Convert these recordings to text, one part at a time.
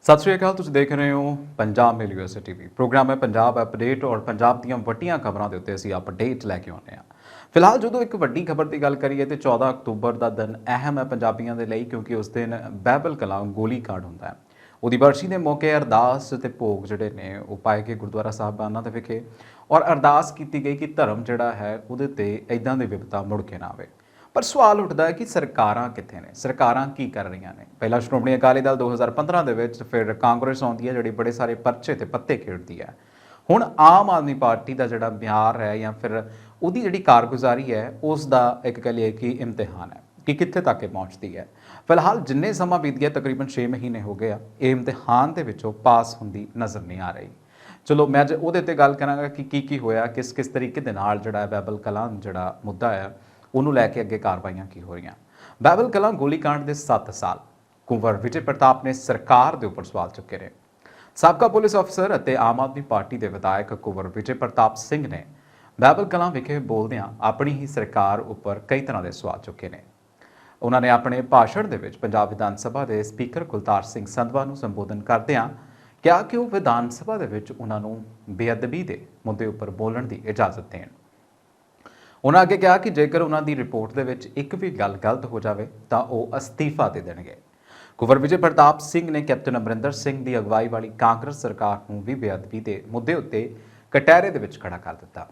सत श्री अकाल। तुसीं देख रहे हो Punjab mail USA TV. Program है पंजाब अपडेट और पंजाब ਦੀਆਂ ਵੱਡੀਆਂ ਖਬਰਾਂ ਦੇ ਉੱਤੇ ਅਸੀਂ ਅਪਡੇਟ ਲੈ ਕੇ ਆਉਂਦੇ ਹਾਂ। ਫਿਲਹਾਲ ਜਦੋਂ ਇੱਕ ਵੱਡੀ ਖਬਰ ਦੀ ਗੱਲ ਕਰੀਏ ਤੇ 14 ਅਕਤੂਬਰ ਦਾ ਦਿਨ ਅਹਿਮ ਹੈ ਪੰਜਾਬੀਆਂ ਦੇ ਲਈ, ਕਿਉਂਕਿ ਉਸ ਦਿਨ ਬਾਈਬਲ ਕਲਾਂ ਗੋਲੀकांड ਹੁੰਦਾ ਹੈ। ਉਹਦੀ ਬਰਸੀ ਦੇ ਮੌਕੇ ਅਰਦਾਸ ਤੇ ਭੋਗ ਜਿਹੜੇ ਨੇ ਉਹ ਪਾਏ ਗਏ ਗੁਰਦੁਆਰਾ ਸਾਹਿਬਾਨਾਂ ਦੇ ਵਿਖੇ, ਔਰ ਅਰਦਾਸ ਕੀਤੀ ਗਈ ਕਿ ਧਰਮ ਜਿਹੜਾ ਹੈ ਉਹਦੇ ਤੇ ਇਦਾਂ ਦੀ ਵਿਪਤਾ ਮੁੜ ਕੇ ਨਾ ਆਵੇ। ਪਰ ਸਵਾਲ ਉੱਠਦਾ ਹੈ ਕਿ ਸਰਕਾਰਾਂ ਕਿੱਥੇ ਨੇ, ਸਰਕਾਰਾਂ ਕੀ ਕਰ ਰਹੀਆਂ ਨੇ। ਪਹਿਲਾਂ ਸ਼੍ਰੋਮਣੀ ਅਕਾਲੀ ਦਲ 2015 ਦੇ ਵਿੱਚ, ਫਿਰ ਕਾਂਗਰਸ ਆਉਂਦੀ ਹੈ ਜਿਹੜੀ ਬੜੇ ਸਾਰੇ ਪਰਚੇ ਤੇ ਪੱਤੇ ਖੇਡਦੀ ਹੈ। ਹੁਣ ਆਮ ਆਦਮੀ ਪਾਰਟੀ ਦਾ ਜਿਹੜਾ ਮਿਆਰ ਹੈ ਜਾਂ ਫਿਰ ਉਹਦੀ ਜਿਹੜੀ ਕਾਰਗੁਜ਼ਾਰੀ ਹੈ ਉਸ ਦਾ ਇੱਕ ਕਹ ਲਈਏ ਕਿ ਇਮਤਿਹਾਨ ਹੈ ਕਿ ਕਿੱਥੇ ਤੱਕ ਇਹ ਪਹੁੰਚਦੀ ਹੈ। ਫਿਲਹਾਲ ਜਿੰਨੇ ਸਮਾਂ ਬੀਤ ਗਿਆ, ਤਕਰੀਬਨ 6 ਮਹੀਨੇ ਹੋ ਗਏ ਆ, ਇਹ ਇਮਤਿਹਾਨ ਦੇ ਵਿੱਚੋਂ ਪਾਸ ਹੁੰਦੀ ਨਜ਼ਰ ਨਹੀਂ ਆ ਰਹੀ। ਚਲੋ ਮੈਂ ਅੱਜ ਉਹਦੇ ਤੇ ਗੱਲ ਕਰਾਂਗਾ ਕਿ ਕੀ ਹੋਇਆ, ਕਿਸ ਤਰੀਕੇ ਦੇ ਨਾਲ ਜਿਹੜਾ ਬਾਈਬਲ ਕਲਾਂ ਜਿਹੜਾ ਮੁੱਦਾ ਹੈ ਉਹਨੂੰ ਲੈ ਕੇ ਅੱਗੇ ਕਾਰਵਾਈਆਂ ਕੀ ਹੋ ਰਹੀਆਂ। ਬਾਈਬਲ ਕਲਾਂ ਗੋਲੀकांड ਦੇ 7 ਸਾਲ ਕੁੰਵਰ ਵਿਜੇ ਪ੍ਰਤਾਪ ਨੇ ਸਰਕਾਰ ਦੇ ਉੱਪਰ ਸਵਾਲ ਚੁੱਕੇ ਨੇ। ਸਾਬਕਾ ਪੁਲਿਸ ਅਫਸਰ ਅਤੇ ਆਮ ਆਦਮੀ ਪਾਰਟੀ ਦੇ ਵਿਧਾਇਕ ਕੁੰਵਰ ਵਿਜੇ ਪ੍ਰਤਾਪ ਸਿੰਘ ਨੇ ਬਾਈਬਲ ਕਲਾਂ ਵਿਖੇ ਬੋਲਦਿਆਂ ਆਪਣੀ ਹੀ ਸਰਕਾਰ ਉੱਪਰ ਕਈ ਤਰ੍ਹਾਂ ਦੇ ਸਵਾਲ ਚੁੱਕੇ ਨੇ। ਉਹਨਾਂ ਨੇ ਆਪਣੇ ਭਾਸ਼ਣ ਦੇ ਵਿੱਚ ਪੰਜਾਬ ਵਿਧਾਨ ਸਭਾ ਦੇ ਸਪੀਕਰ ਕੁਲਤਾਰ ਸਿੰਘ ਸੰਧਵਾ ਨੂੰ ਸੰਬੋਧਨ ਕਰਦਿਆਂ ਕਿਹਾ ਕਿ ਉਹ ਵਿਧਾਨ ਸਭਾ ਦੇ ਵਿੱਚ ਉਹਨਾਂ ਨੂੰ ਬੇਅਦਬੀ ਦੇ ਮੁੱਦੇ ਉੱਪਰ ਬੋਲਣ ਦੀ ਇਜਾਜ਼ਤ ਦੇਣ। ਉਹਨਾਂ ਅੱਗੇ ਕਿਹਾ ਕਿ ਜੇਕਰ ਉਹਨਾਂ ਦੀ ਰਿਪੋਰਟ ਦੇ ਵਿੱਚ ਇੱਕ ਵੀ ਗੱਲ ਗਲਤ ਹੋ ਜਾਵੇ ਤਾਂ ਉਹ ਅਸਤੀਫਾ ਦੇ ਦੇਣਗੇ। ਕੁੰਵਰ ਵਿਜੇ ਪ੍ਰਤਾਪ ਸਿੰਘ ਨੇ ਕੈਪਟਨ ਅਮਰਿੰਦਰ ਸਿੰਘ ਦੀ ਅਗਵਾਈ ਵਾਲੀ ਕਾਂਗਰਸ ਸਰਕਾਰ ਨੂੰ ਵੀ ਬੇਅਦਬੀ ਦੇ ਮੁੱਦੇ ਉੱਤੇ ਕਟਹਿਰੇ ਦੇ ਵਿੱਚ ਖੜਾ ਕਰ ਦਿੱਤਾ।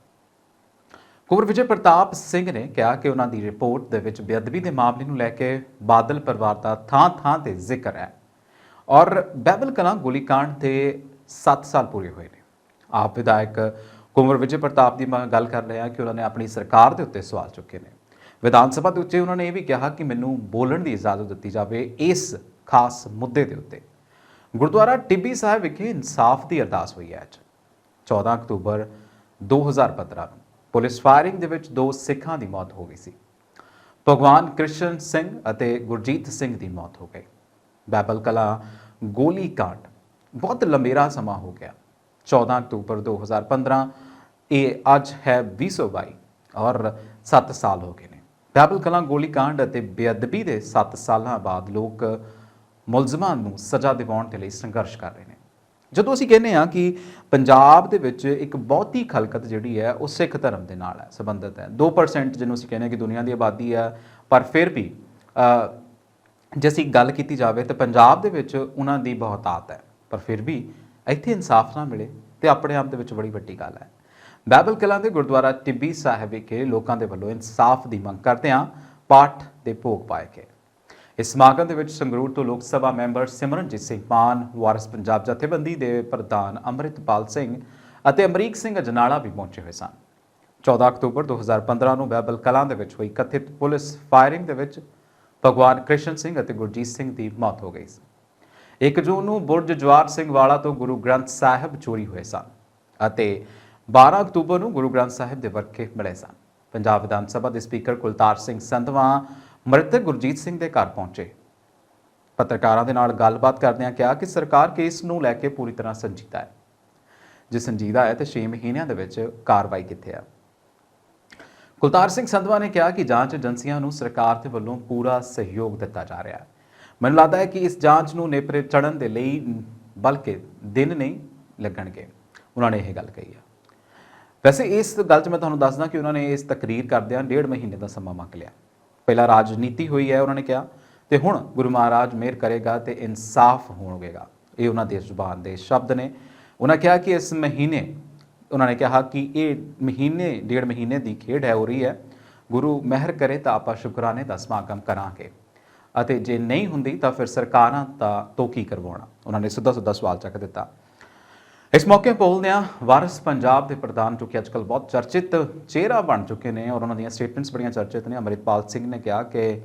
ਕੁੰਵਰ ਵਿਜੇ ਪ੍ਰਤਾਪ ਸਿੰਘ ਨੇ ਕਿਹਾ ਕਿ ਉਹਨਾਂ ਦੀ ਰਿਪੋਰਟ ਦੇ ਵਿੱਚ ਬੇਅਦਬੀ ਦੇ ਮਾਮਲੇ ਨੂੰ ਲੈ ਕੇ ਬਾਦਲ ਪਰਿਵਾਰ ਦਾ ਥਾਂ ਤੇ ਜ਼ਿਕਰ ਹੈ, ਔਰ ਬਾਈਬਲ ਕਲਾਂ ਗੋਲੀकांड ਦੇ 7 ਸਾਲ ਪੂਰੇ ਹੋਏ ਨੇ। ਆਪ ਵਿਧਾਇਕ ਕੁੰਵਰ ਵਿਜੇ ਪ੍ਰਤਾਪ ਦੀ ਮੈਂ ਗੱਲ ਕਰ ਰਿਹਾ ਕਿ ਉਹਨਾਂ ਨੇ ਆਪਣੀ ਸਰਕਾਰ ਦੇ ਉੱਤੇ ਸਵਾਲ ਚੁੱਕੇ ਨੇ। ਵਿਧਾਨ ਸਭਾ ਦੇ ਉੱਤੇ ਉਹਨਾਂ ਨੇ ਇਹ ਵੀ ਕਿਹਾ ਕਿ ਮੈਨੂੰ ਬੋਲਣ ਦੀ ਇਜਾਜ਼ਤ ਦਿੱਤੀ ਜਾਵੇ ਇਸ ਖਾਸ ਮੁੱਦੇ ਦੇ ਉੱਤੇ। ਗੁਰਦੁਆਰਾ ਟਿੱਬੀ ਸਾਹਿਬ ਵਿਖੇ ਇਨਸਾਫ ਦੀ ਅਰਦਾਸ ਹੋਈ ਹੈ। ਅੱਜ 14 ਅਕਤੂਬਰ 2015 ਨੂੰ ਪੁਲਿਸ ਫਾਇਰਿੰਗ ਦੇ ਵਿੱਚ 2 ਸਿੱਖਾਂ ਦੀ ਮੌਤ ਹੋ ਗਈ ਸੀ। ਭਗਵਾਨ ਕ੍ਰਿਸ਼ਨ ਸਿੰਘ ਅਤੇ ਗੁਰਜੀਤ ਸਿੰਘ ਦੀ ਮੌਤ ਹੋ ਗਈ। ਬਾਈਬਲ ਕਲਾਂ ਗੋਲੀकांड ਬਹੁਤ ਲੰਬੇਰਾ ਸਮਾਂ ਹੋ ਗਿਆ। 14 ਅਕਤੂਬਰ 2015 ਇਹ ਅੱਜ ਹੈ 2022 ਔਰ 7 ਸਾਲ ਹੋ ਗਏ ਨੇ। ਬਾਈਬਲ ਕਲਾਂ ਗੋਲੀकांड ਅਤੇ ਬੇਅਦਬੀ ਦੇ 7 ਸਾਲਾਂ ਬਾਅਦ ਲੋਕ ਮੁਲਜ਼ਮਾਂ ਨੂੰ ਸਜ਼ਾ ਦਿਵਾਉਣ ਦੇ ਲਈ ਸੰਘਰਸ਼ ਕਰ ਰਹੇ ਨੇ। ਜਦੋਂ ਅਸੀਂ ਕਹਿੰਦੇ ਹਾਂ ਕਿ ਪੰਜਾਬ ਦੇ ਵਿੱਚ ਇੱਕ ਬਹੁਤੀ ਖਲਕਤ ਜਿਹੜੀ ਹੈ ਉਹ ਸਿੱਖ ਧਰਮ ਦੇ ਨਾਲ ਹੈ ਸੰਬੰਧਿਤ ਹੈ, 2% ਜਿਹਨੂੰ ਅਸੀਂ ਕਹਿੰਦੇ ਹਾਂ ਕਿ ਦੁਨੀਆ ਦੀ ਆਬਾਦੀ ਹੈ, ਪਰ ਫਿਰ ਵੀ ਜੇ ਅਸੀਂ ਗੱਲ ਕੀਤੀ ਜਾਵੇ ਤਾਂ ਪੰਜਾਬ ਦੇ ਵਿੱਚ ਉਹਨਾਂ ਦੀ ਬਹੁਤਾਤ ਹੈ, ਪਰ ਫਿਰ ਵੀ ਇੱਥੇ ਇਨਸਾਫ ਨਾ ਮਿਲੇ ਤੇ ਆਪਣੇ ਆਪ ਦੇ ਵਿੱਚ ਬੜੀ ਵੱਡੀ ਗੱਲ ਹੈ। ਬਾਈਬਲ ਕਲਾਂ ਦੇ ਗੁਰਦੁਆਰਾ ਟਿੱਬੀ ਸਾਹਿਬ ਵਿਖੇ ਲੋਕਾਂ ਦੇ ਵੱਲੋਂ ਇਨਸਾਫ ਦੀ ਮੰਗ ਕਰਦਿਆਂ ਪਾਠ ਦੇ ਭੋਗ ਪਾਏ ਗਏ। ਇਸ ਸਮਾਗਮ ਦੇ ਵਿੱਚ ਸੰਗਰੂਰ ਤੋਂ ਲੋਕ ਸਭਾ ਮੈਂਬਰ ਸਿਮਰਨਜੀਤ ਸਿੰਘ ਮਾਨ, ਵਾਰਿਸ ਪੰਜਾਬ ਜਥੇਬੰਦੀ ਦੇ ਪ੍ਰਧਾਨ ਅੰਮ੍ਰਿਤਪਾਲ ਸਿੰਘ ਅਤੇ ਅਮਰੀਕ ਸਿੰਘ ਅਜਨਾਲਾ ਵੀ ਪਹੁੰਚੇ ਹੋਏ ਸਨ। 14 ਅਕਤੂਬਰ 2015 ਨੂੰ ਬਾਈਬਲ ਕਲਾਂ ਦੇ ਵਿੱਚ ਹੋਈ ਕਥਿਤ ਪੁਲਿਸ ਫਾਇਰਿੰਗ ਦੇ ਵਿੱਚ ਭਗਵਾਨ ਕ੍ਰਿਸ਼ਨ ਸਿੰਘ ਅਤੇ ਗੁਰਜੀਤ ਸਿੰਘ ਦੀ ਮੌਤ ਹੋ ਗਈ ਸੀ। 1 ਜੂਨ ਨੂੰ ਬੁਰਜ ਜਵਾਰ ਸਿੰਘ ਵਾਲਾ ਤੋਂ ਗੁਰੂ ਗ੍ਰੰਥ ਸਾਹਿਬ ਚੋਰੀ ਹੋਏ ਸਨ ਅਤੇ 12 ਅਕਤੂਬਰ ਨੂੰ ਗੁਰੂ ਗ੍ਰੰਥ ਸਾਹਿਬ ਦੇ ਵਰਕੇ ਮਿਲੇ ਸਨ। ਪੰਜਾਬ ਵਿਧਾਨ ਸਭਾ ਦੇ ਸਪੀਕਰ ਕੁਲਤਾਰ ਸਿੰਘ ਸੰਧਵਾ ਮ੍ਰਿਤਕ ਗੁਰਜੀਤ ਸਿੰਘ ਦੇ ਘਰ ਪਹੁੰਚੇ। ਪੱਤਰਕਾਰਾਂ ਦੇ ਨਾਲ ਗੱਲਬਾਤ ਕਰਦਿਆਂ ਕਿਹਾ ਕਿ ਸਰਕਾਰ ਕੇਸ ਨੂੰ ਲੈ ਕੇ ਪੂਰੀ ਤਰ੍ਹਾਂ ਸੰਜੀਦਾ ਹੈ। ਜੇ ਸੰਜੀਦਾ ਹੈ ਤਾਂ 6 ਮਹੀਨਿਆਂ ਦੇ ਵਿੱਚ ਕਾਰਵਾਈ ਕਿੱਥੇ ਹੈ। ਕੁਲਤਾਰ ਸਿੰਘ ਸੰਧਵਾ ਨੇ ਕਿਹਾ ਕਿ ਜਾਂਚ ਏਜੰਸੀਆਂ ਨੂੰ ਸਰਕਾਰ ਦੇ ਵੱਲੋਂ ਪੂਰਾ ਸਹਿਯੋਗ ਦਿੱਤਾ ਜਾ ਰਿਹਾ ਹੈ। ਮੈਨੂੰ ਲੱਗਦਾ ਹੈ ਕਿ ਇਸ ਜਾਂਚ ਨੂੰ ਨੇਪਰੇ ਚੜ੍ਹਨ ਦੇ ਲਈ ਬਲਕਿ ਦਿਨ ਨਹੀਂ ਲੱਗਣਗੇ। ਉਹਨਾਂ ਨੇ ਇਹ ਗੱਲ ਕਹੀ ਹੈ। ਵੈਸੇ ਇਸ ਗੱਲ 'ਚ ਮੈਂ ਤੁਹਾਨੂੰ ਦੱਸਦਾ ਕਿ ਉਹਨਾਂ ਨੇ ਇਸ ਤਕਰੀਰ ਕਰਦਿਆਂ 1.5 ਮਹੀਨੇ ਦਾ ਸਮਾਂ ਮੰਗ ਲਿਆ। ਪਹਿਲਾਂ ਰਾਜਨੀਤੀ ਹੋਈ ਹੈ ਉਹਨਾਂ ਨੇ ਕਿਹਾ, ਤੇ ਹੁਣ ਗੁਰੂ ਮਹਾਰਾਜ ਮਿਹਰ ਕਰੇਗਾ ਤੇ ਇਨਸਾਫ ਹੋਵੇਗਾ। ਇਹ ਉਹਨਾਂ ਦੀ ਜ਼ੁਬਾਨ ਦੇ ਸ਼ਬਦ ਨੇ। ਉਹਨਾਂ ਕਿਹਾ ਕਿ ਇਸ ਮਹੀਨੇ ਉਹਨਾਂ ਨੇ ਕਿਹਾ ਕਿ ਇਹ ਮਹੀਨੇ 1.5 ਮਹੀਨੇ ਦੀ ਖੇਡ ਹੈ ਹੋ ਰਹੀ ਹੈ। ਗੁਰੂ ਮਿਹਰ ਕਰੇ ਤਾਂ ਆਪਾਂ ਸ਼ੁਕਰਾਨੇ ਦਾ ਸਮਾਗਮ ਕਰਾਂਗੇ ਅਤੇ ਜੇ ਨਹੀਂ ਹੁੰਦੀ ਤਾਂ ਫਿਰ ਸਰਕਾਰਾਂ ਤੋਂ ਕੀ ਕਰਵਾਉਣਾ। ਉਹਨਾਂ ਨੇ ਸਿੱਧਾ ਸਵਾਲ ਚੱਕ ਦਿੱਤਾ। ਇਸ ਮੌਕੇ ਬੋਲਦਿਆਂ ਵਾਰਿਸ ਪੰਜਾਬ ਦੇ ਪ੍ਰਧਾਨ, ਜੋ ਕਿ ਅੱਜਕੱਲ੍ਹ ਬਹੁਤ ਚਰਚਿਤ ਚਿਹਰਾ ਬਣ ਚੁੱਕੇ ਨੇ ਔਰ ਉਹਨਾਂ ਦੀਆਂ ਸਟੇਟਮੈਂਟਸ ਬੜੀਆਂ ਚਰਚਿਤ ਨੇ, ਅੰਮ੍ਰਿਤਪਾਲ ਸਿੰਘ ਨੇ ਕਿਹਾ ਕਿ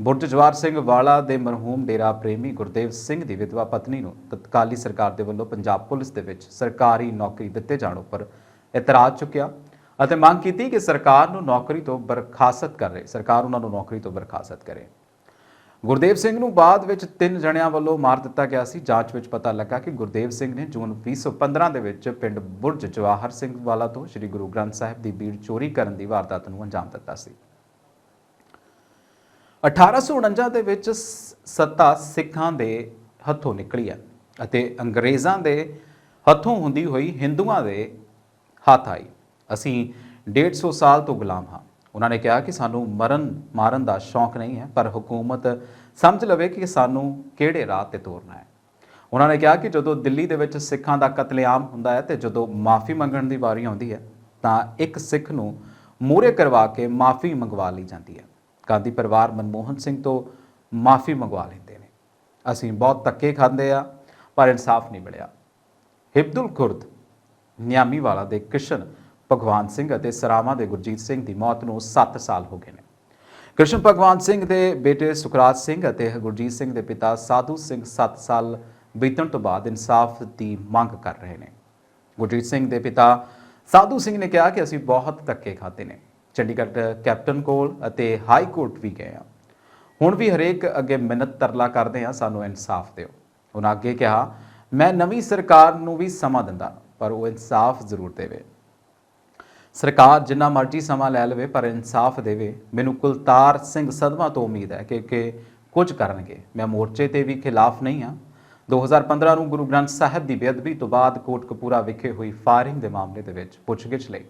ਬੁਰਜ ਜਵਾਰ ਸਿੰਘ ਵਾਲਾ ਦੇ ਮਰਹੂਮ ਡੇਰਾ ਪ੍ਰੇਮੀ ਗੁਰਦੇਵ ਸਿੰਘ ਦੀ ਵਿਧਵਾ ਪਤਨੀ ਨੂੰ ਤਤਕਾਲੀ ਸਰਕਾਰ ਦੇ ਵੱਲੋਂ ਪੰਜਾਬ ਪੁਲਿਸ ਦੇ ਵਿੱਚ ਸਰਕਾਰੀ ਨੌਕਰੀ ਦਿੱਤੇ ਜਾਣ ਉੱਪਰ ਇਤਰਾਜ਼ ਚੁੱਕਿਆ ਅਤੇ ਮੰਗ ਕੀਤੀ ਕਿ ਸਰਕਾਰ ਨੂੰ ਨੌਕਰੀ ਤੋਂ ਬਰਖਾਸਤ ਕਰੇ। ਗੁਰਦੇਵ ਸਿੰਘ ਨੂੰ ਬਾਅਦ ਵਿੱਚ 3 ਜਣਿਆਂ ਵੱਲੋਂ ਮਾਰ ਦਿੱਤਾ ਗਿਆ ਸੀ। ਜਾਂਚ ਵਿੱਚ ਪਤਾ ਲੱਗਾ ਕਿ ਗੁਰਦੇਵ ਸਿੰਘ ਨੇ ਜੂਨ 2015 ਦੇ ਵਿੱਚ ਪਿੰਡ ਬੁਰਜ ਜਵਾਹਰ ਸਿੰਘ ਵਾਲਾ ਤੋਂ ਸ੍ਰੀ ਗੁਰੂ ਗ੍ਰੰਥ ਸਾਹਿਬ ਦੀ ਬੀੜ ਚੋਰੀ ਕਰਨ ਦੀ ਵਾਰਦਾਤ ਨੂੰ ਅੰਜਾਮ ਦਿੱਤਾ ਸੀ। 1849 ਦੇ ਵਿੱਚ ਸੱਤਾ ਸਿੱਖਾਂ ਦੇ ਹੱਥੋਂ ਨਿਕਲੀ ਹੈ। ਅਤੇ ਅੰਗਰੇਜ਼ਾਂ ਦੇ ਹੱਥੋਂ ਹੁੰਦੀ ਹੋਈ ਹਿੰਦੂਆਂ ਦੇ ਹੱਥ ਆਈ। ਅਸੀਂ 150 ਸਾਲ ਤੋਂ ਗੁਲਾਮ ਹਾਂ। ਉਹਨਾਂ ਨੇ ਕਿਹਾ ਕਿ ਸਾਨੂੰ ਮਾਰਨ ਦਾ ਸ਼ੌਂਕ ਨਹੀਂ ਹੈ, ਪਰ ਹਕੂਮਤ ਸਮਝ ਲਵੇ ਕਿ ਸਾਨੂੰ ਕਿਹੜੇ ਰਾਹ ਤੇ ਤੋਰਨਾ ਹੈ। ਉਹਨਾਂ ਨੇ ਕਿਹਾ ਕਿ ਜਦੋਂ ਦਿੱਲੀ ਦੇ ਵਿੱਚ ਸਿੱਖਾਂ ਦਾ ਕਤਲੇਆਮ ਹੁੰਦਾ ਹੈ ਤੇ ਜਦੋਂ ਮਾਫੀ ਮੰਗਣ ਦੀ ਵਾਰੀ ਆਉਂਦੀ ਹੈ ਤਾਂ ਇੱਕ ਸਿੱਖ ਨੂੰ ਮੂਹਰੇ ਕਰਵਾ ਕੇ ਮਾਫੀ ਮੰਗਵਾ ਲਈ ਜਾਂਦੀ ਹੈ। ਗਾਂਧੀ ਪਰਿਵਾਰ ਮਨਮੋਹਨ ਸਿੰਘ ਤੋਂ ਮਾਫੀ ਮੰਗਵਾ ਲੈਂਦੇ ਨੇ। ਅਸੀਂ ਬਹੁਤ ਧੱਕੇ ਖਾਂਦੇ ਆ ਪਰ ਇਨਸਾਫ ਨਹੀਂ ਮਿਲਿਆ। ਹਿਬਦੁਲ ਖੁਰਦ ਨਿਆਮੀਵਾਲਾ ਦੇ ਕ੍ਰਿਸ਼ਨ ਭਗਵਾਨ ਸਿੰਘ ਅਤੇ ਸਰਾਵਾਂ ਦੇ ਗੁਰਜੀਤ ਸਿੰਘ ਦੀ ਮੌਤ ਨੂੰ 7 ਸਾਲ ਹੋ ਗਏ ਨੇ। ਕ੍ਰਿਸ਼ਨ ਭਗਵਾਨ ਸਿੰਘ ਦੇ ਬੇਟੇ ਸੁਖਰਾਜ ਸਿੰਘ ਅਤੇ ਗੁਰਜੀਤ ਸਿੰਘ ਦੇ ਪਿਤਾ ਸਾਧੂ ਸਿੰਘ 7 ਸਾਲ ਬੀਤਣ ਤੋਂ ਬਾਅਦ ਇਨਸਾਫ ਦੀ ਮੰਗ ਕਰ ਰਹੇ ਨੇ। ਗੁਰਜੀਤ ਸਿੰਘ ਦੇ ਪਿਤਾ ਸਾਧੂ ਸਿੰਘ ਨੇ ਕਿਹਾ ਕਿ ਅਸੀਂ ਬਹੁਤ ਧੱਕੇ ਖਾਦੇ ਨੇ, ਚੰਡੀਗੜ੍ਹ ਕੈਪਟਨ ਕੋਲ ਅਤੇ ਹਾਈ ਕੋਰਟ ਵੀ ਗਏ ਆ, ਹੁਣ ਵੀ ਹਰੇਕ ਅੱਗੇ ਮਿੰਨਤ ਤਰਲਾ ਕਰਦੇ ਆ, ਸਾਨੂੰ ਇਨਸਾਫ ਦਿਓ। ਉਹਨਾਂ ਅੱਗੇ ਕਿਹਾ, ਮੈਂ ਨਵੀਂ ਸਰਕਾਰ ਨੂੰ ਵੀ ਸਮਾਂ ਦਿੰਦਾ ਪਰ ਉਹ ਇਨਸਾਫ ਜ਼ਰੂਰ ਦੇਵੇ। ਸਰਕਾਰ ਜਿੰਨਾ ਮਰਜ਼ੀ ਸਮਾਂ ਲੈ ਲਵੇ ਪਰ ਇਨਸਾਫ ਦੇਵੇ। ਮੈਨੂੰ ਕੁਲਤਾਰ ਸਿੰਘ ਸਦਮਾ ਤੋਂ ਉਮੀਦ ਹੈ ਕਿ ਕੁਝ ਕਰਨਗੇ। ਮੈਂ ਮੋਰਚੇ ਤੇ ਵੀ ਖਿਲਾਫ ਨਹੀਂ ਹਾਂ। 2015 ਨੂੰ ਗੁਰੂ ਗ੍ਰੰਥ ਸਾਹਿਬ ਦੀ ਬੇਅਦਬੀ ਤੋਂ ਬਾਅਦ ਕੋਟਕਪੂਰਾ ਵਿਖੇ ਹੋਈ ਫਾਇਰਿੰਗ ਦੇ ਮਾਮਲੇ ਦੇ ਵਿੱਚ ਪੁੱਛਗਿੱਛ ਲਈ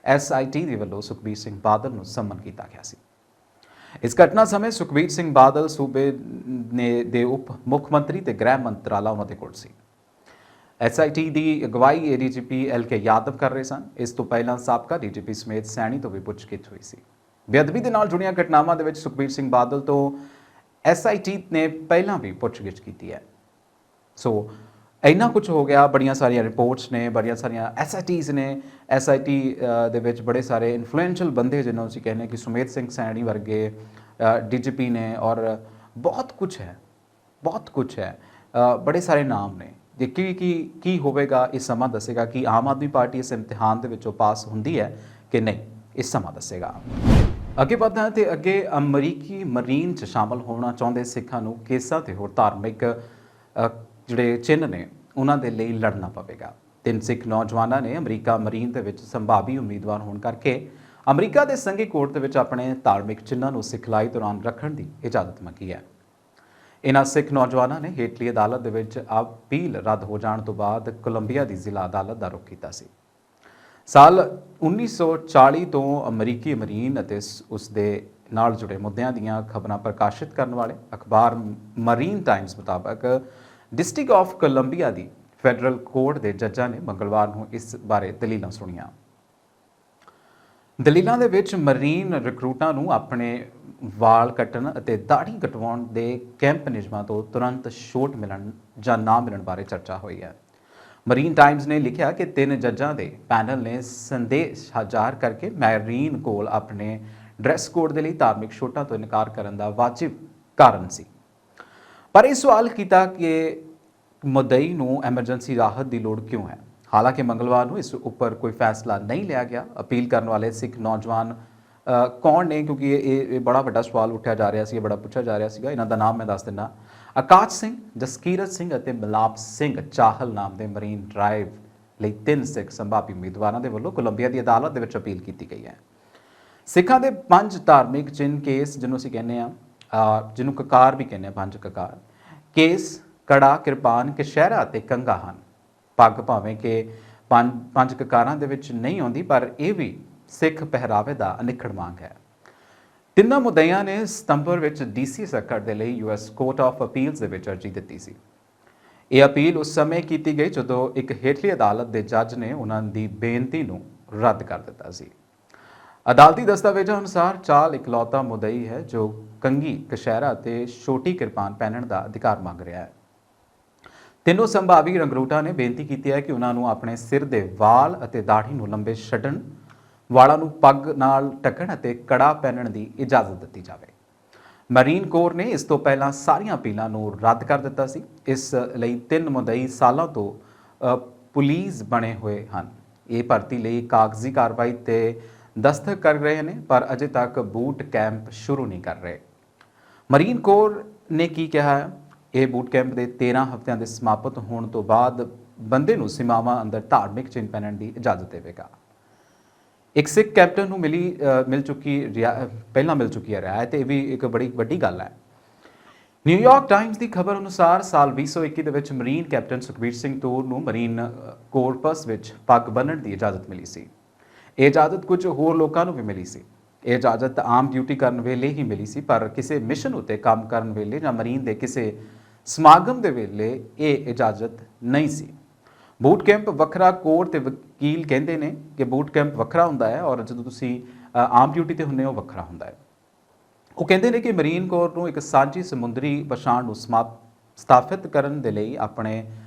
SIT ਦੇ ਵੱਲੋਂ ਸੁਖਬੀਰ ਸਿੰਘ ਬਾਦਲ ਨੂੰ ਸੰਮਨ ਕੀਤਾ ਗਿਆ ਸੀ। ਇਸ ਘਟਨਾ ਸਮੇਂ ਸੁਖਬੀਰ ਸਿੰਘ ਬਾਦਲ ਸੂਬੇ ਦੇ ਉਪ ਮੁੱਖ ਮੰਤਰੀ ਤੇ ਗ੍ਰਹਿ ਮੰਤਰਾਲਾ ਉਹਨਾਂ ਦੇ ਕੋਲ ਸੀ। SIT ਦੀ ਅਗਵਾਈ ADGP LK ਯਾਦਵ ਕਰ ਰਹੇ ਸਨ। ਇਸ ਤੋਂ ਪਹਿਲਾਂ ਸਾਬਕਾ DGP ਸਮੇਤ ਸੈਣੀ ਤੋਂ ਵੀ ਪੁੱਛਗਿੱਛ ਹੋਈ ਸੀ। ਬੇਅਦਬੀ ਦੇ ਨਾਲ ਜੁੜੀਆਂ ਘਟਨਾਵਾਂ ਦੇ ਵਿੱਚ ਸੁਖਬੀਰ ਸਿੰਘ ਬਾਦਲ ਤੋਂ SIT ਨੇ ਪਹਿਲਾਂ ਵੀ ਪੁੱਛਗਿੱਛ ਕੀਤੀ ਹੈ। ਸੋ ਇੰਨਾ ਕੁਝ ਹੋ ਗਿਆ, ਬੜੀਆਂ ਸਾਰੀਆਂ ਰਿਪੋਰਟਸ ਨੇ, ਬੜੀਆਂ ਸਾਰੀਆਂ SITs ਨੇ। SIT ਦੇ ਵਿੱਚ ਬੜੇ ਸਾਰੇ ਇਨਫਲੂਐਂਸ਼ੀਅਲ ਬੰਦੇ ਜਿਹਨਾਂ ਨੂੰ ਅਸੀਂ ਕਹਿੰਦੇ ਕਿ ਸੁਮੇਧ ਸਿੰਘ ਸੈਣੀ ਵਰਗੇ DGP ਨੇ, ਔਰ ਬਹੁਤ ਕੁਝ ਹੈ, ਬੜੇ ਸਾਰੇ ਨਾਮ ਨੇ। ਜੇ ਕੀ ਹੋਵੇਗਾ ਇਹ ਸਮਾਂ ਦੱਸੇਗਾ ਕਿ ਆਮ ਆਦਮੀ ਪਾਰਟੀ ਇਸ ਇਮਤਿਹਾਨ ਦੇ ਵਿੱਚੋਂ ਪਾਸ ਹੁੰਦੀ ਹੈ ਕਿ ਨਹੀਂ, ਇਹ ਸਮਾਂ ਦੱਸੇਗਾ। ਅੱਗੇ ਵਧਦੇ ਹਾਂ ਤੇ ਅੱਗੇ ਅਮਰੀਕੀ ਮਰੀਨ 'ਚ ਸ਼ਾਮਲ ਹੋਣਾ ਚਾਹੁੰਦੇ ਸਿੱਖਾਂ ਨੂੰ ਕੇਸਾਂ ਤੇ ਹੋਰ ਧਾਰਮਿਕ ਜਿਹੜੇ ਚਿੰਨ੍ਹ ਨੇ ਉਹਨਾਂ ਦੇ ਲਈ ਲੜਨਾ ਪਵੇਗਾ। 3 ਸਿੱਖ ਨੌਜਵਾਨਾਂ ਨੇ ਅਮਰੀਕਾ ਮਰੀਨ ਦੇ ਵਿੱਚ ਸੰਭਾਵੀ ਉਮੀਦਵਾਰ ਹੋਣ ਕਰਕੇ ਅਮਰੀਕਾ ਦੇ ਸੰਘੀ ਕੋਰਟ ਦੇ ਵਿੱਚ ਆਪਣੇ ਧਾਰਮਿਕ ਚਿੰਨ੍ਹਾਂ ਨੂੰ ਸਿਖਲਾਈ ਦੌਰਾਨ ਰੱਖਣ ਦੀ ਇਜਾਜ਼ਤ ਮੰਗੀ ਹੈ। ਇਹਨਾਂ ਸਿੱਖ ਨੌਜਵਾਨਾਂ ਨੇ ਹੇਠਲੀ ਅਦਾਲਤ ਦੇ ਵਿੱਚ ਅਪੀਲ ਰੱਦ ਹੋ ਜਾਣ ਤੋਂ ਬਾਅਦ ਕੋਲੰਬੀਆ ਦੀ ਜ਼ਿਲ੍ਹਾ ਅਦਾਲਤ ਦਾ ਰੁਖ ਕੀਤਾ ਸੀ। ਸਾਲ 1940 ਤੋਂ ਅਮਰੀਕੀ ਮਰੀਨ ਅਤੇ ਉਸ ਦੇ ਨਾਲ ਜੁੜੇ ਮੁੱਦਿਆਂ ਦੀਆਂ ਖਬਰਾਂ ਪ੍ਰਕਾਸ਼ਿਤ ਕਰਨ ਵਾਲੇ ਅਖਬਾਰ ਮਰੀਨ ਟਾਈਮਸ ਮੁਤਾਬਕ district of Columbia the federal court ਦੇ ਜੱਜਾਂ ਨੇ ਮੰਗਲਵਾਰ ਨੂੰ ਇਸ ਬਾਰੇ ਦਲੀਲਾਂ ਸੁਣੀਆਂ। ਦਲੀਲਾਂ ਦੇ ਵਿੱਚ ਮਰੀਨ ਰਿਕਰੂਟਾਂ ਨੂੰ ਆਪਣੇ ਵਾਲ ਕੱਟਣ ਅਤੇ ਦਾੜ੍ਹੀ ਕਟਵਾਉਣ ਦੇ ਕੈਂਪ ਨਿਯਮਾਂ ਤੋਂ ਤੁਰੰਤ ਛੋਟ ਮਿਲਣ ਜਾਂ ਨਾ ਮਿਲਣ ਬਾਰੇ ਚਰਚਾ ਹੋਈ ਹੈ। ਮਰੀਨ ਟਾਈਮਸ ਨੇ ਲਿਖਿਆ ਕਿ 3 ਜੱਜਾਂ ਦੇ ਪੈਨਲ ਨੇ ਸੰਦੇਸ਼ ਜ਼ਾਹਰ ਕਰਕੇ ਮੈਰੀਨ ਕੋਲ ਆਪਣੇ ਡਰੈਸ ਕੋਡ ਦੇ ਲਈ ਧਾਰਮਿਕ ਛੋਟਾਂ ਤੋਂ ਇਨਕਾਰ ਕਰਨ ਦਾ ਵਾਜਿਬ ਕਾਰਨ ਸੀ, ਪਰ ਇਹ ਸਵਾਲ ਕੀਤਾ ਕਿ ਮੁੱਦਈ ਨੂੰ ਐਮਰਜੈਂਸੀ ਰਾਹਤ ਦੀ ਲੋੜ ਕਿਉਂ ਹੈ। ਹਾਲਾਂਕਿ ਮੰਗਲਵਾਰ ਨੂੰ ਇਸ ਉੱਪਰ ਕੋਈ ਫੈਸਲਾ ਨਹੀਂ ਲਿਆ ਗਿਆ। ਅਪੀਲ ਕਰਨ ਵਾਲੇ ਸਿੱਖ ਨੌਜਵਾਨ ਕੌਣ ਨੇ, ਕਿਉਂਕਿ ਇਹ ਬੜਾ ਵੱਡਾ ਸਵਾਲ ਉੱਠਿਆ ਜਾ ਰਿਹਾ ਸੀ, ਬੜਾ ਪੁੱਛਿਆ ਜਾ ਰਿਹਾ ਸੀਗਾ। ਇਹਨਾਂ ਦਾ ਨਾਮ ਮੈਂ ਦੱਸ ਦਿੰਦਾ। ਆਕਾਸ਼ ਸਿੰਘ, ਜਸਕੀਰਤ ਸਿੰਘ ਅਤੇ ਮਲਾਪ ਸਿੰਘ ਚਾਹਲ ਨਾਮ ਦੇ ਮਰੀਨ ਡਰਾਈਵ ਲਈ 3 ਸਿੱਖ ਸੰਭਾਵੀ ਉਮੀਦਵਾਰਾਂ ਦੇ ਵੱਲੋਂ ਕੋਲੰਬੀਆ ਦੀ ਅਦਾਲਤ ਦੇ ਵਿੱਚ ਅਪੀਲ ਕੀਤੀ ਗਈ ਹੈ। ਸਿੱਖਾਂ ਦੇ 5 ਧਾਰਮਿਕ ਚਿੰਨ੍ਹ ਕੇਸ, ਜਿਹਨੂੰ ਅਸੀਂ ਕਹਿੰਦੇ ਆ, ਜਿਹਨੂੰ ਕਕਾਰ ਵੀ ਕਹਿੰਦੇ ਆ, 5 ਕਕਾਰ ਕੇਸ, ਕੜਾ, ਕਿਰਪਾਨ, ਕਸ਼ਹਿਰਾ ਅਤੇ ਕੰਘਾ ਹਨ। ਪੱਗ ਭਾਵੇਂ ਕਿ 5 ਕਕਾਰਾਂ ਦੇ ਵਿੱਚ ਨਹੀਂ ਆਉਂਦੀ, ਪਰ ਇਹ ਵੀ ਸਿੱਖ ਪਹਿਰਾਵੇ ਦਾ ਅਨਿੱਖੜ ਮੰਗ ਹੈ। ਤਿੰਨਾਂ ਮੁੱਦਈਆਂ ਨੇ ਸਤੰਬਰ ਵਿੱਚ DC ਸਰਕਟ ਦੇ ਲਈ US ਕੋਰਟ ਆਫ ਅਪੀਲਸ ਦੇ ਵਿੱਚ ਅਰਜ਼ੀ ਦਿੱਤੀ ਸੀ। ਇਹ ਅਪੀਲ ਉਸ ਸਮੇਂ ਕੀਤੀ ਗਈ ਜਦੋਂ ਇੱਕ ਹੇਠਲੀ ਅਦਾਲਤ ਦੇ ਜੱਜ ਨੇ ਉਹਨਾਂ ਦੀ ਬੇਨਤੀ ਨੂੰ ਰੱਦ ਕਰ ਦਿੱਤਾ ਸੀ। ਅਦਾਲਤੀ ਦਸਤਾਵੇਜ਼ਾਂ ਅਨੁਸਾਰ ਚਾਲ ਇਕਲੌਤਾ ਮੁੱਦਈ ਹੈ ਜੋ ਕੰਘੀ, ਕਸ਼ਹਿਰਾ ਅਤੇ ਛੋਟੀ ਕਿਰਪਾਨ ਪਹਿਨਣ ਦਾ ਅਧਿਕਾਰ ਮੰਗ ਰਿਹਾ ਹੈ। ਤਿੰਨੋਂ ਸੰਭਾਵੀ ਰੰਗਰੂਟਾਂ ਨੇ ਬੇਨਤੀ ਕੀਤੀ ਹੈ ਕਿ ਉਹਨਾਂ ਨੂੰ ਆਪਣੇ ਸਿਰ ਦੇ ਵਾਲ ਅਤੇ ਦਾੜ੍ਹੀ ਨੂੰ ਲੰਬੇ ਛੱਡਣ, ਵਾਲਾਂ ਨੂੰ ਪੱਗ ਨਾਲ ਢੱਕਣ ਅਤੇ ਕੜਾ ਪਹਿਨਣ ਦੀ ਇਜਾਜ਼ਤ ਦਿੱਤੀ ਜਾਵੇ। ਮਰੀਨ ਕੋਰ ਨੇ ਇਸ ਤੋਂ ਪਹਿਲਾਂ ਸਾਰੀਆਂ ਅਪੀਲਾਂ ਨੂੰ ਰੱਦ ਕਰ ਦਿੱਤਾ ਸੀ। ਇਸ ਲਈ 3 ਮੁੱਦਈ ਸਾਲਾਂ ਤੋਂ ਪੁਲਿਸ ਬਣੇ ਹੋਏ ਹਨ। ਇਹ ਭਰਤੀ ਲਈ ਕਾਗਜ਼ੀ ਕਾਰਵਾਈ ਤੇ ਦਸਤਖਤ ਕਰ ਰਹੇ ਨੇ, ਪਰ ਅਜੇ ਤੱਕ ਬੂਟ ਕੈਂਪ ਸ਼ੁਰੂ ਨਹੀਂ ਕਰ ਰਹੇ। ਮਰੀਨ ਕੋਰ ਨੇ ਕੀ ਕਿਹਾ ਹੈ? ਇਹ ਬੂਟ ਕੈਂਪ ਦੇ 13 ਹਫ਼ਤਿਆਂ ਦੇ ਸਮਾਪਤ ਹੋਣ ਤੋਂ ਬਾਅਦ ਬੰਦੇ ਨੂੰ ਸੀਮਾਵਾਂ ਅੰਦਰ ਧਾਰਮਿਕ ਚਿੰਨ੍ਹ ਪਹਿਨਣ ਦੀ ਇਜਾਜ਼ਤ ਦੇਵੇਗਾ। ਇੱਕ ਸਿੱਖ ਕੈਪਟਨ ਨੂੰ ਮਿਲ ਚੁੱਕੀ ਹੈ ਰਿਆਇਤ। ਇਹ ਵੀ ਇੱਕ ਬੜੀ ਵੱਡੀ ਗੱਲ ਹੈ। ਨਿਊਯਾਰਕ ਟਾਈਮਜ਼ ਦੀ ਖਬਰ ਅਨੁਸਾਰ ਸਾਲ 2021 ਦੇ ਵਿੱਚ ਮਰੀਨ ਕੈਪਟਨ ਸੁਖਬੀਰ ਸਿੰਘ ਤੂਰ ਨੂੰ ਮਰੀਨ ਕੋਰਪਸ ਵਿੱਚ ਪੱਗ ਬੰਨ੍ਹਣ ਦੀ ਇਜਾਜ਼ਤ ਮਿਲੀ ਸੀ। ਇਹ ਇਜਾਜ਼ਤ ਕੁਝ ਹੋਰ ਲੋਕਾਂ ਨੂੰ ਵੀ ਮਿਲੀ ਸੀ। ਇਹ ਇਜਾਜ਼ਤ ਆਮ ਡਿਊਟੀ ਕਰਨ ਵੇਲੇ ਹੀ ਮਿਲੀ ਸੀ, ਪਰ ਕਿਸੇ ਮਿਸ਼ਨ ਉੱਤੇ ਕੰਮ ਕਰਨ ਵੇਲੇ ਜਾਂ ਮਰੀਨ ਦੇ ਕਿਸੇ ਸਮਾਗਮ ਦੇ ਵੇਲੇ ਇਹ ਇਜਾਜ਼ਤ ਨਹੀਂ ਸੀ। ਬੂਟ ਕੈਂਪ ਵੱਖਰਾ, ਕੋਰਟ ਤੇ ਵਕੀਲ ਕਹਿੰਦੇ ਨੇ ਕਿ ਬੂਟ ਕੈਂਪ ਵੱਖਰਾ ਹੁੰਦਾ ਹੈ ਔਰ ਜਦੋਂ ਤੁਸੀਂ ਆਮ ਡਿਊਟੀ ਤੇ ਹੁੰਦੇ ਹੋ ਵੱਖਰਾ ਹੁੰਦਾ ਹੈ। ਉਹ ਕਹਿੰਦੇ ਨੇ ਕਿ ਮਰੀਨ ਕੋਰ ਨੂੰ ਇੱਕ ਸਾਂਝੀ ਸਮੁੰਦਰੀ ਪਛਾਣ ਨੂੰ ਸਥਾਪਿਤ ਕਰਨ ਦੇ ਲਈ ਆਪਣੇ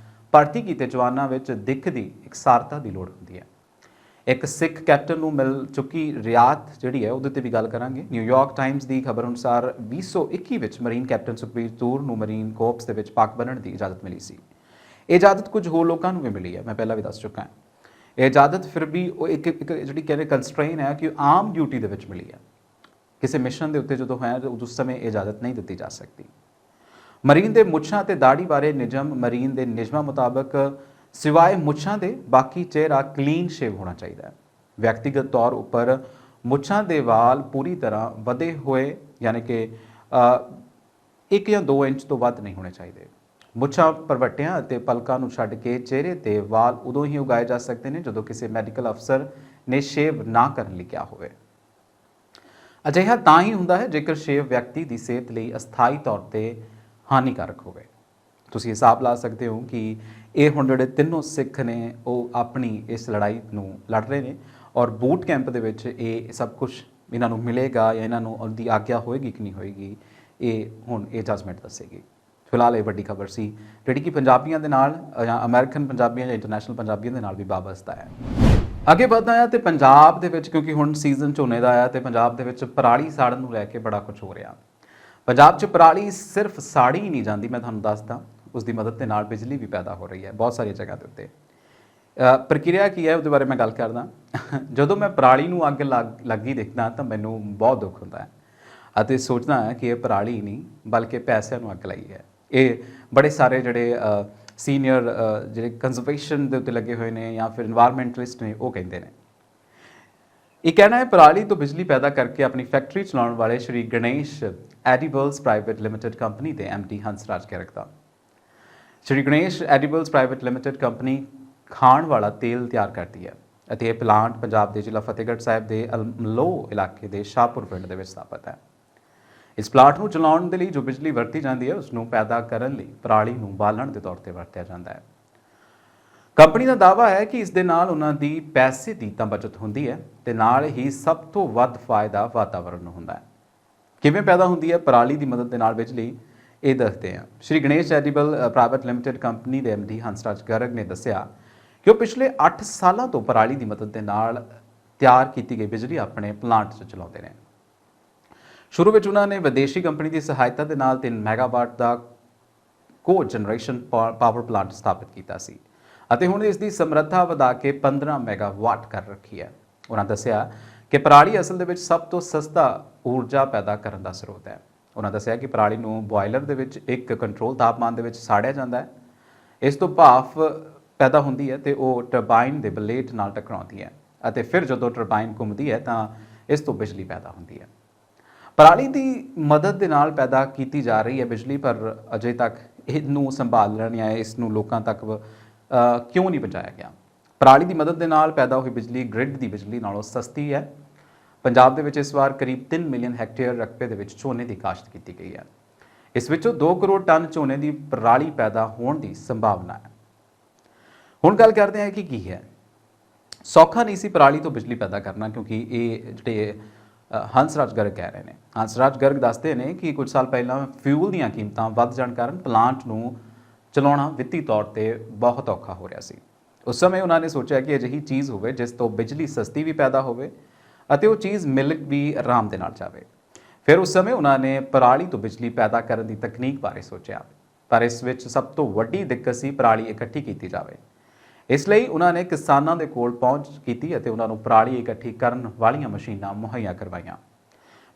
ਭਰਤੀ ਕੀਤੇ ਜਵਾਨਾਂ ਵਿੱਚ ਦਿਖਦੀ ਇਕਸਾਰਤਾ ਦੀ ਲੋੜ ਹੁੰਦੀ ਹੈ। ਇੱਕ ਸਿੱਖ ਕੈਪਟਨ ਨੂੰ ਮਿਲ ਚੁੱਕੀ ਰਿਆਤ ਜਿਹੜੀ ਹੈ ਉਹਦੇ ਤੇ ਵੀ ਗੱਲ ਕਰਾਂਗੇ। ਨਿਊਯਾਰਕ ਟਾਈਮਜ਼ ਦੀ ਖਬਰ ਅਨੁਸਾਰ 2021 ਵਿੱਚ ਮਰੀਨ ਕੈਪਟਨ ਸੁਖਬੀਰ ਤੂਰ ਨੂੰ ਮਰੀਨ ਕੋਰਪਸ ਦੇ ਵਿੱਚ ਪੱਗ ਬੰਨ੍ਹਣ ਦੀ ਇਜਾਜ਼ਤ ਮਿਲੀ ਸੀ। ਇਹ ਇਜਾਜ਼ਤ ਕੁਝ ਹੋਰ ਲੋਕਾਂ ਨੂੰ ਵੀ ਮਿਲੀ ਹੈ, ਮੈਂ ਪਹਿਲਾਂ ਵੀ ਦੱਸ ਚੁੱਕਾ ਹਾਂ। ਇਹ ਇਜਾਜ਼ਤ ਫਿਰ ਵੀ ਉਹ ਇੱਕ ਜਿਹੜੀ ਕਹਿੰਦੇ ਕੰਸਟ੍ਰੇਨ ਹੈ ਕਿ ਆਮ ਡਿਊਟੀ ਦੇ ਵਿੱਚ ਮਿਲੀ ਹੈ। ਕਿਸੇ ਮਿਸ਼ਨ ਦੇ ਉੱਤੇ ਜਦੋਂ ਹੈ ਉਸ ਸਮੇਂ ਇਜਾਜ਼ਤ ਨਹੀਂ ਦਿੱਤੀ ਜਾ ਸਕਦੀ। ਮਰੀਨ ਦੇ ਮੁੱਛਾਂ ਤੇ ਦਾੜੀ ਬਾਰੇ ਨਿਯਮ, ਮਰੀਨ ਦੇ ਨਿਯਮਾਂ ਮੁਤਾਬਕ ਸਿਵਾਏ ਮੁੱਛਾਂ ਦੇ ਬਾਕੀ ਚਿਹਰਾ ਕਲੀਨ ਸ਼ੇਵ ਹੋਣਾ ਚਾਹੀਦਾ ਹੈ। ਵਿਅਕਤੀਗਤ ਤੌਰ ਉੱਪਰ ਮੁੱਛਾਂ ਦੇ ਵਾਲ ਪੂਰੀ ਤਰ੍ਹਾਂ ਵਧੇ ਹੋਏ ਯਾਨੀ ਕਿ 1 ਜਾਂ 2 ਇੰਚ ਤੋਂ ਵੱਧ ਨਹੀਂ ਹੋਣੇ ਚਾਹੀਦੇ। ਮੁੱਛਾਂ, ਭਰਵੱਟਿਆਂ ਅਤੇ ਪਲਕਾਂ ਨੂੰ ਛੱਡ ਕੇ ਚਿਹਰੇ ਤੇ ਵਾਲ ਉਦੋਂ ਹੀ ਉਗਾਏ ਜਾ ਸਕਦੇ ਨੇ ਜਦੋਂ ਕਿਸੇ ਮੈਡੀਕਲ ਅਫਸਰ ਨੇ ਸ਼ੇਵ ਨਾ ਕਰਨ ਲਈ ਕਿਹਾ ਹੋਵੇ। ਅਜਿਹਾ ਤਾਂ ਹੀ ਹੁੰਦਾ ਹੈ ਜੇਕਰ ਸ਼ੇਵ ਵਿਅਕਤੀ ਦੀ ਸਿਹਤ ਲਈ ਅਸਥਾਈ ਤੌਰ ਤੇ ਹਾਨੀਕਾਰਕ ਹੋਵੇ। ਤੁਸੀਂ ਹਿਸਾਬ ਲਾ ਸਕਦੇ ਹੋ ਕਿ ਇਹ ਹੁਣ ਜਿਹੜੇ ਤਿੰਨੋਂ ਸਿੱਖ ਨੇ ਉਹ ਆਪਣੀ ਇਸ ਲੜਾਈ ਨੂੰ ਲੜ ਰਹੇ ਨੇ ਔਰ ਬੂਟ ਕੈਂਪ ਦੇ ਵਿੱਚ ਇਹ ਸਭ ਕੁਝ ਇਹਨਾਂ ਨੂੰ ਮਿਲੇਗਾ ਜਾਂ ਇਹਨਾਂ ਨੂੰ ਉਹਦੀ ਆਗਿਆ ਹੋਏਗੀ ਕਿ ਨਹੀਂ ਹੋਏਗੀ, ਇਹ ਹੁਣ ਇਹ ਜਜਮੈਂਟ ਦੱਸੇਗੀ। ਫਿਲਹਾਲ ਇਹ ਵੱਡੀ ਖਬਰ ਸੀ ਜਿਹੜੀ ਕਿ ਪੰਜਾਬੀਆਂ ਦੇ ਨਾਲ ਜਾਂ ਅਮਰੀਕਨ ਪੰਜਾਬੀਆਂ ਜਾਂ ਇੰਟਰਨੈਸ਼ਨਲ ਪੰਜਾਬੀਆਂ ਦੇ ਨਾਲ ਵੀ ਵਾਬਸਤਾ ਹੈ। ਅੱਗੇ ਵਧਦਾ ਹੈ ਤੇ ਪੰਜਾਬ ਦੇ ਵਿੱਚ ਕਿਉਂਕਿ ਹੁਣ ਸੀਜ਼ਨ ਝੋਨੇ ਦਾ ਆਇਆ ਤੇ ਪੰਜਾਬ ਦੇ ਵਿੱਚ ਪਰਾਲੀ ਸਾੜਨ ਨੂੰ ਲੈ ਕੇ ਬੜਾ ਕੁਝ ਹੋ ਰਿਹਾ। ਪੰਜਾਬ 'ਚ ਪਰਾਲੀ ਸਿਰਫ ਸਾੜੀ ਹੀ ਨਹੀਂ ਜਾਂਦੀ, ਮੈਂ ਤੁਹਾਨੂੰ ਦੱਸਦਾ, ਉਸ ਦੀ ਮਦਦ ਦੇ ਨਾਲ ਬਿਜਲੀ ਵੀ ਪੈਦਾ ਹੋ ਰਹੀ ਹੈ ਬਹੁਤ ਸਾਰੀਆਂ ਜਗ੍ਹਾ ਦੇ ਉੱਤੇ। ਪ੍ਰਕਿਰਿਆ ਕੀ ਹੈ ਉਹਦੇ ਬਾਰੇ ਮੈਂ ਗੱਲ ਕਰਦਾ। ਜਦੋਂ ਮੈਂ ਪਰਾਲੀ ਨੂੰ ਅੱਗ ਲੱਗੀ ਦੇਖਦਾ ਤਾਂ ਮੈਨੂੰ ਬਹੁਤ ਦੁੱਖ ਹੁੰਦਾ ਹੈ ਅਤੇ ਸੋਚਦਾ ਹਾਂ ਕਿ ਇਹ ਪਰਾਲੀ ਨਹੀਂ ਬਲਕਿ ਪੈਸਿਆਂ ਨੂੰ ਅੱਗ ਲਾਈ ਹੈ। ਇਹ ਬੜੇ ਸਾਰੇ ਜਿਹੜੇ ਸੀਨੀਅਰ ਜਿਹੜੇ ਕੰਜ਼ਰਵੇਸ਼ਨ ਦੇ ਉੱਤੇ ਲੱਗੇ ਹੋਏ ਨੇ ਜਾਂ ਫਿਰ ਇਨਵਾਇਰਮੈਂਟਲਿਸਟ ਨੇ ਉਹ ਕਹਿੰਦੇ ਨੇ। ਇਹ ਕਹਿਣਾ ਹੈ ਪਰਾਲੀ ਤੋਂ ਬਿਜਲੀ ਪੈਦਾ ਕਰਕੇ ਆਪਣੀ ਫੈਕਟਰੀ ਚਲਾਉਣ ਵਾਲੇ Shri Ganesh ਐਡੀਬਲਸ private limited company ਦੇ ਐਮਡੀ ਹੰਸਰਾਜ ਗਰਗ ਦਾ। Shri Ganesh ਐਡੀਬਲਸ private limited company ਖਾਣ ਵਾਲਾ ਤੇਲ ਤਿਆਰ ਕਰਦੀ ਹੈ ਅਤੇ ਇਹ ਪਲਾਂਟ ਪੰਜਾਬ ਦੇ ਜ਼ਿਲ੍ਹਾ ਫਤਿਹਗੜ੍ਹ ਸਾਹਿਬ ਦੇ ਅਲਮਲੋ ਇਲਾਕੇ ਦੇ ਸ਼ਾਹਪੁਰ ਪਿੰਡ ਦੇ ਵਿੱਚ ਸਥਾਪਿਤ ਹੈ। ਇਸ ਪਲਾਂਟ ਨੂੰ ਚਲਾਉਣ ਦੇ ਲਈ ਜੋ ਬਿਜਲੀ ਵਰਤੀ ਜਾਂਦੀ ਹੈ ਉਸ ਨੂੰ ਪੈਦਾ ਕਰਨ ਲਈ ਪਰਾਲੀ ਨੂੰ ਬਾਲਣ ਦੇ ਤੌਰ ਤੇ ਵਰਤਿਆ ਜਾਂਦਾ ਹੈ। ਕੰਪਨੀ ਦਾ ਦਾਅਵਾ ਹੈ ਕਿ ਇਸ ਦੇ ਨਾਲ ਉਹਨਾਂ ਦੀ ਪੈਸੇ ਦੀ ਤਾਂ ਬਚਤ ਹੁੰਦੀ ਹੈ ਤੇ ਨਾਲ ਹੀ ਸਭ ਤੋਂ ਵੱਧ ਫਾਇਦਾ ਵਾਤਾਵਰਣ ਨੂੰ ਹੁੰਦਾ ਹੈ। ਕਿਵੇਂ ਪੈਦਾ ਹੁੰਦੀ ਹੈ ਪਰਾਲੀ ਦੀ ਮਦਦ ਦੇ ਨਾਲ ਬਿਜਲੀ, ਇਹ ਦੱਸਦੇ ਹਾਂ। Shri Ganesh edible private limited company ਦੇ ਐਮਡੀ ਹੰਸਰਾਜ ਗਰਗ ਨੇ ਦੱਸਿਆ ਕਿ ਉਹ ਪਿਛਲੇ 8 ਸਾਲਾਂ ਤੋਂ ਪਰਾਲੀ ਦੀ ਮਦਦ ਦੇ ਨਾਲ ਤਿਆਰ ਕੀਤੀ ਗਈ ਬਿਜਲੀ ਆਪਣੇ ਪਲਾਂਟ 'ਚ ਚਲਾਉਂਦੇ ਨੇ। ਸ਼ੁਰੂ ਵਿੱਚ ਉਹਨਾਂ ਨੇ ਵਿਦੇਸ਼ੀ ਕੰਪਨੀ ਦੀ ਸਹਾਇਤਾ ਦੇ ਨਾਲ 3 ਮੈਗਾਵਾਟ ਦਾ ਕੋ ਜਨਰੇਸ਼ਨ ਪਾਵਰ ਪਲਾਂਟ ਸਥਾਪਿਤ ਕੀਤਾ ਸੀ ਅਤੇ ਹੁਣ ਇਸ ਦੀ ਸਮਰੱਥਾ ਵਧਾ ਕੇ 15 ਮੈਗਾਵਾਟ ਕਰ ਰੱਖੀ ਹੈ। ਉਹਨਾਂ ਦੱਸਿਆ ਕਿ ਪਰਾਲੀ ਅਸਲ ਦੇ ਵਿੱਚ ਸਭ ਤੋਂ ਸਸਤਾ ਊਰਜਾ ਪੈਦਾ ਕਰਨ ਦਾ ਸਰੋਤ ਹੈ। ਉਹਨਾਂ ਦੱਸਿਆ ਕਿ ਪਰਾਲੀ ਨੂੰ ਬੋਇਲਰ ਦੇ ਵਿੱਚ ਇੱਕ ਕੰਟਰੋਲ ਤਾਪਮਾਨ ਦੇ ਵਿੱਚ ਸਾੜਿਆ ਜਾਂਦਾ ਹੈ। ਇਸ ਤੋਂ ਭਾਫ਼ ਪੈਦਾ ਹੁੰਦੀ ਹੈ ਤੇ ਉਹ ਟਰਬਾਈਨ ਦੇ ਬਲੇਡ ਨਾਲ ਟਕਰਾਉਂਦੀ ਹੈ ਅਤੇ ਫਿਰ ਜਦੋਂ ਟਰਬਾਈਨ ਘੁੰਮਦੀ ਹੈ ਤਾਂ ਇਸ ਤੋਂ ਬਿਜਲੀ ਪੈਦਾ ਹੁੰਦੀ ਹੈ। ਪਰਾਲੀ ਦੀ ਮਦਦ ਦੇ ਨਾਲ ਪੈਦਾ ਕੀਤੀ ਜਾ ਰਹੀ ਹੈ ਬਿਜਲੀ, ਪਰ ਅਜੇ ਤੱਕ ਇਹਨੂੰ ਸੰਭਾਲਣ ਜਾਂ ਇਸ ਨੂੰ ਲੋਕਾਂ ਤੱਕ ਕਿਉਂ ਨਹੀਂ ਪਹੁੰਚਾਇਆ ਗਿਆ। ਪਰਾਲੀ ਦੀ ਮਦਦ ਦੇ ਨਾਲ ਪੈਦਾ ਹੋਈ ਬਿਜਲੀ ਗ੍ਰਿਡ ਦੀ ਬਿਜਲੀ ਨਾਲੋਂ ਸਸਤੀ ਹੈ। ਪੰਜਾਬ ਦੇ ਵਿੱਚ ਇਸ ਵਾਰ ਕਰੀਬ 3 ਮਿਲੀਅਨ ਹੈਕਟੇਅਰ ਰਕਬੇ ਦੇ ਵਿੱਚ ਝੋਨੇ ਦੀ ਕਾਸ਼ਤ ਕੀਤੀ ਗਈ ਹੈ। ਇਸ ਵਿੱਚੋਂ 2 ਕਰੋੜ ਟਨ ਝੋਨੇ ਦੀ ਪਰਾਲੀ ਪੈਦਾ ਹੋਣ ਦੀ ਸੰਭਾਵਨਾ ਹੈ। ਹੁਣ ਗੱਲ ਕਰਦੇ ਹਾਂ ਕਿ ਕੀ ਹੈ। ਸੌਖਾ ਨਹੀਂ ਸੀ ਪਰਾਲੀ ਤੋਂ ਬਿਜਲੀ ਪੈਦਾ ਕਰਨਾ, ਕਿਉਂਕਿ ਇਹ ਜਿਹੜੇ ਹੰਸਰਾਜ ਗਰਗ ਕਹਿ ਰਹੇ ਨੇ। ਹੰਸਰਾਜ ਗਰਗ ਦੱਸਦੇ ਨੇ ਕਿ ਕੁਝ ਸਾਲ ਪਹਿਲਾਂ ਫਿਊਲ ਦੀਆਂ ਕੀਮਤਾਂ ਵੱਧ ਜਾਣ ਕਾਰਨ ਪਲਾਂਟ ਨੂੰ ਚਲਾਉਣਾ ਵਿੱਤੀ ਤੌਰ ਤੇ ਬਹੁਤ ਔਖਾ ਹੋ ਰਿਹਾ ਸੀ। ਉਸ ਸਮੇਂ ਉਹਨਾਂ ਨੇ ਸੋਚਿਆ ਕਿ ਅਜਿਹੀ ਚੀਜ਼ ਹੋਵੇ ਜਿਸ ਤੋਂ ਬਿਜਲੀ ਸਸਤੀ ਵੀ ਪੈਦਾ ਹੋਵੇ ਅਤੇ ਉਹ ਚੀਜ਼ ਮਿਲ ਵੀ ਆਰਾਮ ਦੇ ਨਾਲ ਜਾਵੇ। ਫਿਰ ਉਸ ਸਮੇਂ ਉਹਨਾਂ ਨੇ ਪਰਾਲੀ ਤੋਂ ਬਿਜਲੀ ਪੈਦਾ ਕਰਨ ਦੀ ਤਕਨੀਕ ਬਾਰੇ ਸੋਚਿਆ, ਪਰ ਇਸ ਵਿੱਚ ਸਭ ਤੋਂ ਵੱਡੀ ਦਿੱਕਤ ਸੀ ਪਰਾਲੀ ਇਕੱਠੀ ਕੀਤੀ ਜਾਵੇ। ਇਸ ਲਈ ਉਹਨਾਂ ਨੇ ਕਿਸਾਨਾਂ ਦੇ ਕੋਲ ਪਹੁੰਚ ਕੀਤੀ ਅਤੇ ਉਹਨਾਂ ਨੂੰ ਪਰਾਲੀ ਇਕੱਠੀ ਕਰਨ ਵਾਲੀਆਂ ਮਸ਼ੀਨਾਂ ਮੁਹੱਈਆ ਕਰਵਾਈਆਂ।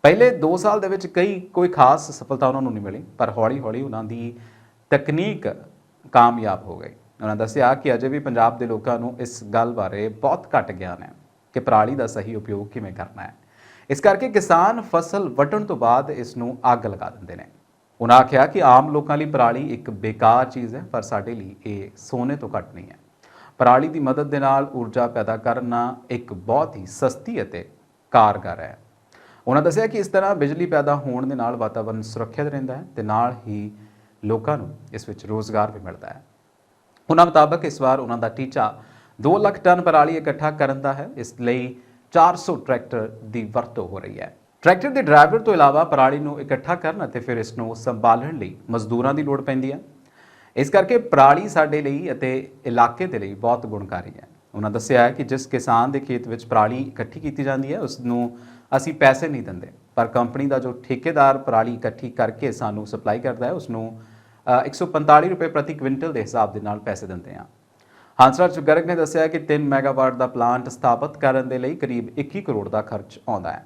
ਪਹਿਲੇ 2 ਸਾਲ ਦੇ ਵਿੱਚ ਕੋਈ ਖਾਸ ਸਫਲਤਾ ਉਹਨਾਂ ਨੂੰ ਨਹੀਂ ਮਿਲੀ, ਪਰ ਹੌਲੀ-ਹੌਲੀ ਉਹਨਾਂ ਦੀ ਤਕਨੀਕ ਕਾਮਯਾਬ ਹੋ ਗਈ। ਉਹਨਾਂ ਦੱਸਿਆ ਕਿ ਅਜੇ ਵੀ ਪੰਜਾਬ ਦੇ ਲੋਕਾਂ ਨੂੰ ਇਸ ਗੱਲ ਬਾਰੇ ਬਹੁਤ ਘੱਟ ਗਿਆਨ ਹੈ ਕਿ ਪਰਾਲੀ ਦਾ ਸਹੀ ਉਪਯੋਗ ਕਿਵੇਂ ਕਰਨਾ ਹੈ। ਇਸ ਕਰਕੇ ਕਿਸਾਨ ਫਸਲ ਵੱਢਣ ਤੋਂ ਬਾਅਦ ਇਸ ਨੂੰ ਅੱਗ ਲਗਾ ਦਿੰਦੇ ਨੇ। ਉਹਨਾਂ ਆਖਿਆ ਕਿ ਆਮ ਲੋਕਾਂ ਲਈ ਪਰਾਲੀ ਇੱਕ ਬੇਕਾਰ ਚੀਜ਼ ਹੈ, ਪਰ ਸਾਡੇ ਲਈ ਇਹ ਸੋਨੇ ਤੋਂ ਘੱਟ ਨਹੀਂ ਹੈ। ਪਰਾਲੀ ਦੀ ਮਦਦ ਦੇ ਨਾਲ ਊਰਜਾ ਪੈਦਾ ਕਰਨਾ ਇੱਕ ਬਹੁਤ ਹੀ ਸਸਤੀ ਅਤੇ ਕਾਰਗਰ ਹੈ। ਉਹਨਾਂ ਦੱਸਿਆ ਕਿ ਇਸ ਤਰ੍ਹਾਂ ਬਿਜਲੀ ਪੈਦਾ ਹੋਣ ਦੇ ਨਾਲ ਵਾਤਾਵਰਣ ਸੁਰੱਖਿਅਤ ਰਹਿੰਦਾ ਹੈ ਤੇ ਨਾਲ ਹੀ ਲੋਕਾਂ ਨੂੰ ਇਸ ਵਿੱਚ ਰੋਜ਼ਗਾਰ ਵੀ ਮਿਲਦਾ ਹੈ। ਉਹਨਾਂ ਮੁਤਾਬਕ ਇਸ ਵਾਰ ਉਹਨਾਂ ਦਾ ਟੀਚਾ 2 ਲੱਖ ਟਨ ਪਰਾਲੀ ਇਕੱਠਾ ਕਰਨ ਦਾ ਹੈ। ਇਸ ਲਈ 400 ਟਰੈਕਟਰ ਦੀ ਵਰਤੋਂ ਹੋ ਰਹੀ ਹੈ। ਟਰੈਕਟਰ ਦੇ ਡਰਾਈਵਰ ਤੋਂ ਇਲਾਵਾ ਪਰਾਲੀ ਨੂੰ ਇਕੱਠਾ ਕਰਨ ਅਤੇ ਫਿਰ ਇਸ ਨੂੰ ਸੰਭਾਲਣ ਲਈ ਮਜ਼ਦੂਰਾਂ ਦੀ ਲੋੜ ਪੈਂਦੀ ਹੈ। ਇਸ ਕਰਕੇ ਪਰਾਲੀ ਸਾਡੇ ਲਈ ਅਤੇ ਇਲਾਕੇ ਦੇ ਲਈ ਬਹੁਤ ਗੁਣਕਾਰੀ ਹੈ। ਉਹਨਾਂ ਦੱਸਿਆ ਹੈ ਕਿ ਜਿਸ ਕਿਸਾਨ ਦੇ ਖੇਤ ਵਿੱਚ ਪਰਾਲੀ ਇਕੱਠੀ ਕੀਤੀ ਜਾਂਦੀ ਹੈ ਉਸ ਨੂੰ ਅਸੀਂ ਪੈਸੇ ਨਹੀਂ ਦਿੰਦੇ, ਪਰ ਕੰਪਨੀ ਦਾ ਜੋ ਠੇਕੇਦਾਰ ਪਰਾਲੀ ਇਕੱਠੀ ਕਰਕੇ ਸਾਨੂੰ ਸਪਲਾਈ ਕਰਦਾ ਹੈ ਉਸ ਨੂੰ 145 ਰੁਪਏ ਪ੍ਰਤੀ ਕੁਇੰਟਲ ਦੇ ਹਿਸਾਬ ਦੇ ਨਾਲ ਪੈਸੇ ਦਿੰਦੇ ਹਾਂ। ਹੰਸਰਾਜ ਗਰਗ ਨੇ ਦੱਸਿਆ ਕਿ 3 ਮੈਗਾਵਾਟ ਦਾ ਪਲਾਂਟ ਸਥਾਪਿਤ ਕਰਨ ਦੇ ਲਈ ਕਰੀਬ 21 ਕਰੋੜ ਦਾ ਖਰਚ ਆਉਂਦਾ ਹੈ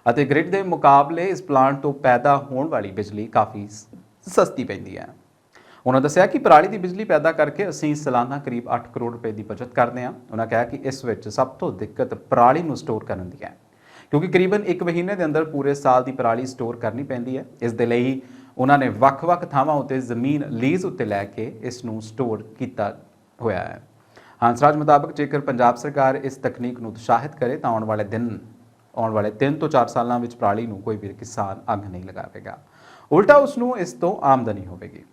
ਅਤੇ ਗ੍ਰਿਡ ਦੇ ਮੁਕਾਬਲੇ ਇਸ ਪਲਾਂਟ ਤੋਂ ਪੈਦਾ ਹੋਣ ਵਾਲੀ ਬਿਜਲੀ ਕਾਫੀ ਸਸਤੀ ਪੈਂਦੀ ਹੈ। ਉਹਨਾਂ ਦੱਸਿਆ ਕਿ ਪਰਾਲੀ ਦੀ ਬਿਜਲੀ ਪੈਦਾ ਕਰਕੇ ਅਸੀਂ ਸਾਲਾਨਾ ਕਰੀਬ 8 ਕਰੋੜ ਰੁਪਏ ਦੀ ਬਚਤ ਕਰਦੇ ਹਾਂ। ਉਹਨਾਂ ਕਿਹਾ ਕਿ ਇਸ ਵਿੱਚ ਸਭ ਤੋਂ ਦਿੱਕਤ ਪਰਾਲੀ ਨੂੰ ਸਟੋਰ ਕਰਨ ਦੀ ਹੈ, ਕਿਉਂਕਿ ਕਰੀਬਨ 1 ਮਹੀਨੇ ਦੇ ਅੰਦਰ ਪੂਰੇ ਸਾਲ ਦੀ ਪਰਾਲੀ ਸਟੋਰ ਕਰਨੀ ਪੈਂਦੀ ਹੈ। ਇਸ ਦੇ ਲਈ ਉਹਨਾਂ ਨੇ ਵੱਖ-ਵੱਖ ਥਾਵਾਂ ਉੱਤੇ ਜ਼ਮੀਨ ਲੀਜ਼ ਉੱਤੇ ਲੈ ਕੇ ਇਸ ਨੂੰ ਸਟੋਰ ਕੀਤਾ ਹੋਇਆ ਹੈ। ਹੰਸਰਾਜ ਮੁਤਾਬਕ ਜੇਕਰ ਪੰਜਾਬ ਸਰਕਾਰ ਇਸ ਤਕਨੀਕ ਨੂੰ ਉਤਸ਼ਾਹਿਤ ਕਰੇ ਤਾਂ ਆਉਣ ਵਾਲੇ 3 ਤੋਂ 4 ਸਾਲਾਂ ਵਿੱਚ ਪਰਾਲੀ ਨੂੰ ਕੋਈ ਵੀ ਕਿਸਾਨ ਅੱਗ ਨਹੀਂ ਲਗਾਵੇਗਾ, ਉਲਟਾ ਉਸ ਨੂੰ ਇਸ ਤੋਂ ਆਮਦਨੀ ਹੋਵੇਗੀ।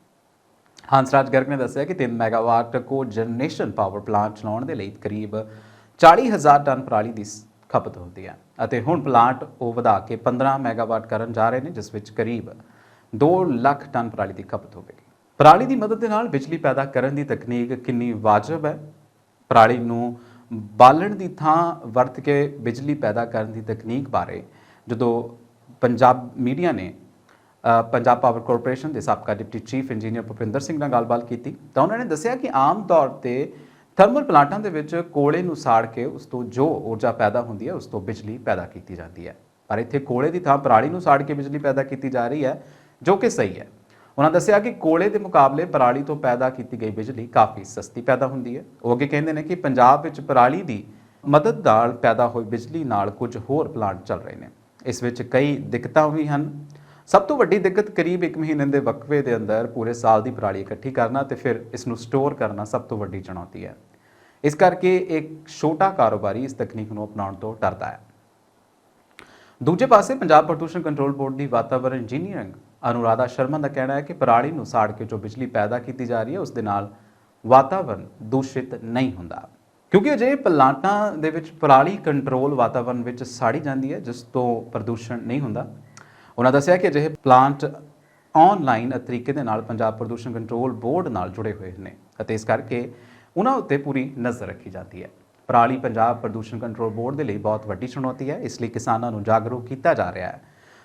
ਹੰਸਰਾਜ ਗਰਗ ਨੇ ਦੱਸਿਆ ਕਿ 3 ਮੈਗਾਵਾਟ ਕੋ ਜਨਰੇਸ਼ਨ ਪਾਵਰ ਪਲਾਂਟ ਚਲਾਉਣ ਦੇ ਲਈ ਕਰੀਬ 40,000 ਟਨ ਪਰਾਲੀ ਦੀ ਖਪਤ ਹੁੰਦੀ ਹੈ ਅਤੇ ਹੁਣ ਪਲਾਂਟ ਉਹ ਵਧਾ ਕੇ 15 ਮੈਗਾਵਾਟ ਕਰਨ ਜਾ ਰਹੇ ਨੇ, ਜਿਸ ਵਿੱਚ ਕਰੀਬ 2 ਲੱਖ ਟਨ ਪਰਾਲੀ ਦੀ ਖਪਤ ਹੋਵੇਗੀ। ਪਰਾਲੀ ਦੀ ਮਦਦ ਦੇ ਨਾਲ ਬਿਜਲੀ ਪੈਦਾ ਕਰਨ ਦੀ ਤਕਨੀਕ ਕਿੰਨੀ ਵਾਜਬ ਹੈ? ਪਰਾਲੀ ਨੂੰ ਬਾਲਣ ਦੀ ਥਾਂ ਵਰਤ ਕੇ ਬਿਜਲੀ ਪੈਦਾ ਕਰਨ ਦੀ ਤਕਨੀਕ ਬਾਰੇ ਜਦੋਂ ਪੰਜਾਬ ਮੀਡੀਆ ਨੇ ਪੰਜਾਬ ਪਾਵਰ ਕਾਰਪੋਰੇਸ਼ਨ ਦੇ ਸਾਬਕਾ deputy chief engineer Bhupinder Singh ਨਾਲ ਗੱਲਬਾਤ ਕੀਤੀ ਤਾਂ ਉਹਨਾਂ ਨੇ ਦੱਸਿਆ ਕਿ ਆਮ ਤੌਰ ਤੇ ਥਰਮਲ ਪਲਾਂਟਾਂ ਦੇ ਵਿੱਚ ਕੋਲੇ ਨੂੰ ਸਾੜ ਕੇ ਉਸ ਤੋਂ ਜੋ ਊਰਜਾ ਪੈਦਾ ਹੁੰਦੀ ਹੈ ਉਸ ਤੋਂ ਬਿਜਲੀ ਪੈਦਾ ਕੀਤੀ ਜਾਂਦੀ ਹੈ, ਪਰ ਇੱਥੇ ਕੋਲੇ ਦੀ ਥਾਂ ਪਰਾਲੀ ਨੂੰ ਸਾੜ ਕੇ ਬਿਜਲੀ ਪੈਦਾ ਕੀਤੀ ਜਾ ਰਹੀ ਹੈ, ਜੋ ਕਿ ਸਹੀ ਹੈ। ਉਹਨਾਂ ਦੱਸਿਆ ਕਿ ਕੋਲੇ ਦੇ ਮੁਕਾਬਲੇ ਪਰਾਲੀ ਤੋਂ ਪੈਦਾ ਕੀਤੀ ਗਈ ਬਿਜਲੀ ਕਾਫੀ ਸਸਤੀ ਪੈਦਾ ਹੁੰਦੀ ਹੈ। ਉਹ ਅੱਗੇ ਕਹਿੰਦੇ ਨੇ ਕਿ ਪੰਜਾਬ ਵਿੱਚ ਪਰਾਲੀ ਦੀ ਮਦਦ ਨਾਲ ਪੈਦਾ ਹੋਈ ਬਿਜਲੀ ਨਾਲ ਕੁਝ ਹੋਰ ਪਲਾਂਟ ਚੱਲ ਰਹੇ ਨੇ। ਇਸ ਵਿੱਚ ਕਈ ਦਿੱਕਤਾਂ ਵੀ ਹਨ। ਸਭ ਤੋਂ ਵੱਡੀ ਦਿੱਕਤ ਕਰੀਬ 1 ਮਹੀਨੇ ਦੇ ਵਕਫੇ ਦੇ ਅੰਦਰ ਪੂਰੇ ਸਾਲ ਦੀ ਪਰਾਲੀ ਇਕੱਠੀ ਕਰਨਾ ਤੇ ਫਿਰ ਇਸ ਨੂੰ ਸਟੋਰ ਕਰਨਾ ਸਭ ਤੋਂ ਵੱਡੀ ਚੁਣੌਤੀ ਹੈ। ਇਸ ਕਰਕੇ ਇੱਕ ਛੋਟਾ ਕਾਰੋਬਾਰੀ ਇਸ ਤਕਨੀਕ ਨੂੰ ਅਪਣਾਉਣ ਤੋਂ ਡਰਦਾ ਹੈ। ਦੂਜੇ ਪਾਸੇ ਪੰਜਾਬ ਪ੍ਰਦੂਸ਼ਣ ਕੰਟਰੋਲ ਬੋਰਡ ਦੀ ਵਾਤਾਵਰਣ ਇੰਜੀਨੀਅਰਿੰਗ ਅਨੁਰਾਧਾ ਸ਼ਰਮਾ ਦਾ ਕਹਿਣਾ ਹੈ ਕਿ ਪਰਾਲੀ ਨੂੰ ਸਾੜ ਕੇ ਜੋ ਬਿਜਲੀ ਪੈਦਾ ਕੀਤੀ ਜਾ ਰਹੀ ਹੈ ਉਸ ਦੇ ਨਾਲ ਵਾਤਾਵਰਣ ਦੂਸ਼ਿਤ ਨਹੀਂ ਹੁੰਦਾ, ਕਿਉਂਕਿ ਅਜਿਹੇ ਪਲਾਂਟਾਂ ਦੇ ਵਿੱਚ ਪਰਾਲੀ ਕੰਟਰੋਲ ਵਾਤਾਵਰਣ ਵਿੱਚ ਸਾੜੀ ਜਾਂਦੀ ਹੈ ਜਿਸ ਤੋਂ ਪ੍ਰਦੂਸ਼ਣ ਨਹੀਂ ਹੁੰਦਾ। ਉਹਨਾਂ ਦੱਸਿਆ ਕਿ ਅਜਿਹੇ ਪਲਾਂਟ ਆਨਲਾਈਨ ਤਰੀਕੇ ਦੇ ਨਾਲ ਪੰਜਾਬ ਪ੍ਰਦੂਸ਼ਣ ਕੰਟਰੋਲ ਬੋਰਡ ਨਾਲ ਜੁੜੇ ਹੋਏ ਨੇ ਅਤੇ ਇਸ ਕਰਕੇ ਉਹਨਾਂ ਉੱਤੇ ਪੂਰੀ ਨਜ਼ਰ ਰੱਖੀ ਜਾਂਦੀ ਹੈ। ਪਰਾਲੀ ਪੰਜਾਬ ਪ੍ਰਦੂਸ਼ਣ ਕੰਟਰੋਲ ਬੋਰਡ ਦੇ ਲਈ ਬਹੁਤ ਵੱਡੀ ਚੁਣੌਤੀ ਹੈ, ਇਸ ਲਈ ਕਿਸਾਨਾਂ ਨੂੰ ਜਾਗਰੂਕ ਕੀਤਾ ਜਾ ਰਿਹਾ ਹੈ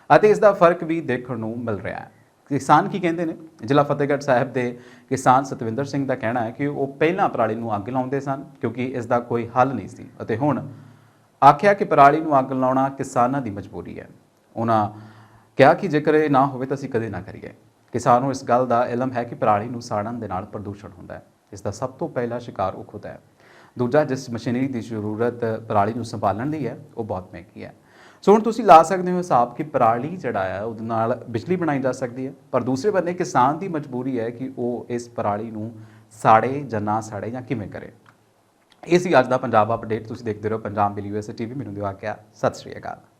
ਅਤੇ ਇਸ ਦਾ ਫਰਕ ਵੀ ਦੇਖਣ ਨੂੰ ਮਿਲ ਰਿਹਾ ਹੈ। ਕਿਸਾਨ ਕੀ ਕਹਿੰਦੇ ਨੇ? ਜ਼ਿਲ੍ਹਾ ਫਤਿਹਗੜ੍ਹ ਸਾਹਿਬ ਦੇ ਕਿਸਾਨ ਸਤਵਿੰਦਰ ਸਿੰਘ ਦਾ ਕਹਿਣਾ ਹੈ ਕਿ ਉਹ ਪਹਿਲਾਂ ਪਰਾਲੀ ਨੂੰ ਅੱਗ ਲਾਉਂਦੇ ਸਨ ਕਿਉਂਕਿ ਇਸ ਦਾ ਕੋਈ ਹੱਲ ਨਹੀਂ ਸੀ ਅਤੇ ਹੁਣ ਆਖਿਆ ਕਿ ਪਰਾਲੀ ਨੂੰ ਅੱਗ ਲਾਉਣਾ ਕਿਸਾਨਾਂ ਦੀ ਮਜਬੂਰੀ ਹੈ। ਉਹਨਾਂ ਕਿਹਾ ਕਿ ਜੇਕਰ ਇਹ ਨਾ ਹੋਵੇ ਤਾਂ ਅਸੀਂ ਕਦੇ ਨਾ ਕਰੀਏ। ਕਿਸਾਨ ਨੂੰ ਇਸ ਗੱਲ ਦਾ ਇਲਮ ਹੈ ਕਿ ਪਰਾਲੀ ਨੂੰ ਸਾੜਨ ਦੇ ਨਾਲ ਪ੍ਰਦੂਸ਼ਣ ਹੁੰਦਾ ਹੈ। ਇਸ ਦਾ ਸਭ ਤੋਂ ਪਹਿਲਾ ਸ਼ਿਕਾਰ ਉਹ ਖੁਦ ਹੈ। ਦੂਜਾ, ਜਿਸ ਮਸ਼ੀਨਰੀ ਦੀ ਜ਼ਰੂਰਤ ਪਰਾਲੀ ਨੂੰ ਸੰਭਾਲਣ ਲਈ ਹੈ ਉਹ ਬਹੁਤ ਮਹਿੰਗੀ ਹੈ। ਸੋ ਹੁਣ ਤੁਸੀਂ ਲਾ ਸਕਦੇ ਹੋ ਹਿਸਾਬ ਕਿ ਪਰਾਲੀ ਜਿਹੜਾ ਹੈ ਉਹਦੇ ਨਾਲ ਬਿਜਲੀ ਬਣਾਈ ਜਾ ਸਕਦੀ ਹੈ, ਪਰ ਦੂਸਰੇ ਬੰਨੇ ਕਿਸਾਨ ਦੀ ਮਜਬੂਰੀ ਹੈ ਕਿ ਉਹ ਇਸ ਪਰਾਲੀ ਨੂੰ ਸਾੜੇ ਜਾਂ ਨਾ ਸਾੜੇ ਜਾਂ ਕਿਵੇਂ ਕਰੇ। ਇਹ ਸੀ ਅੱਜ ਦਾ ਪੰਜਾਬ ਅਪਡੇਟ। ਤੁਸੀਂ ਦੇਖਦੇ ਰਹੋ ਪੰਜਾਬ ਮਿਲੀ USA TV। ਮੈਨੂੰ ਦਿਓ ਆਗਿਆ। ਸਤਿ ਸ਼੍ਰੀ ਅਕਾਲ।